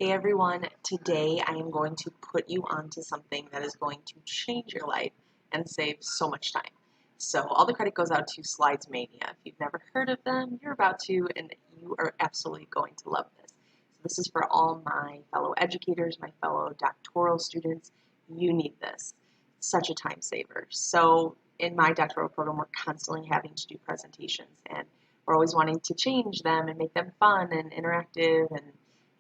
Hey everyone, today I am going to put you onto something that is going to change your life and save so much time. So all the credit goes out to Slides Mania. If you've never heard of them, you're about to, and you are absolutely going to love this. So this is for all my fellow educators, my fellow doctoral students. You need this. Such a time saver. So in my doctoral program, we're constantly having to do presentations, and we're always wanting to change them and make them fun and interactive and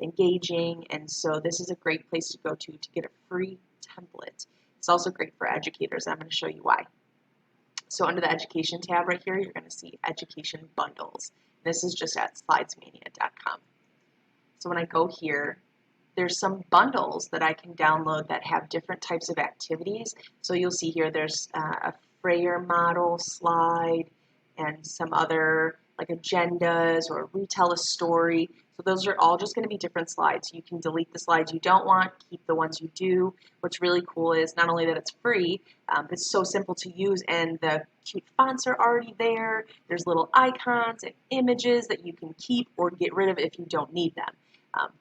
engaging, and so this is a great place to go to get a free template. It's also great for educators. I'm going to show you why. So under the education tab right here, you're going to see education bundles. This is just at slidesmania.com. So when I go here, there's some bundles that I can download that have different types of activities. So you'll see here there's a Frayer model slide and some other like agendas or retell a story. So those are all just going to be different slides. You can delete the slides you don't want, keep the ones you do. What's really cool is not only that it's free, it's so simple to use, and the cute fonts are already there. There's little icons and images that you can keep or get rid of if you don't need them.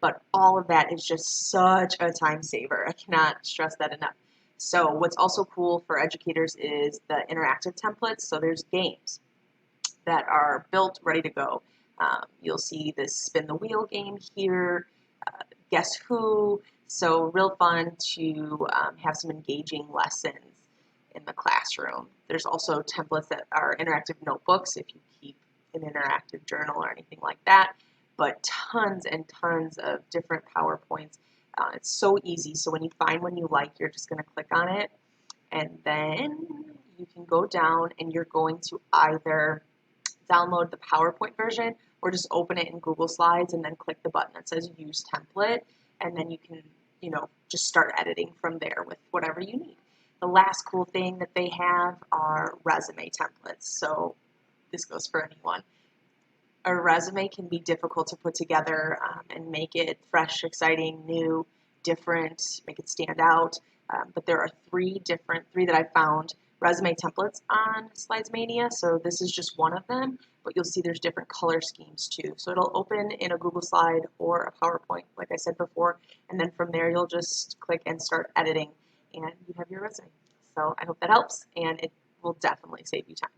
But all of that is just such a time saver. I cannot stress that enough. So what's also cool for educators is the interactive templates. So there's games that are built, ready to go. You'll see this spin the wheel game here, guess who. So real fun to have some engaging lessons in the classroom. There's also templates that are interactive notebooks if you keep an interactive journal or anything like that, but tons and tons of different PowerPoints. It's so easy. So when you find one you like, you're just going to click on it, and then you can go down and you're going to either download the PowerPoint version or just open it in Google Slides and then click the button that says Use Template, and then you can, just start editing from there with whatever you need. The last cool thing that they have are resume templates. So this goes for anyone. A resume can be difficult to put together and make it fresh, exciting, new, different, make it stand out. But there are three that I found resume templates on Slides Mania. So this is just one of them, but you'll see there's different color schemes too. So it'll open in a Google slide or a PowerPoint, like I said before, and then from there you'll just click and start editing, and you have your resume. So I hope that helps, and it will definitely save you time.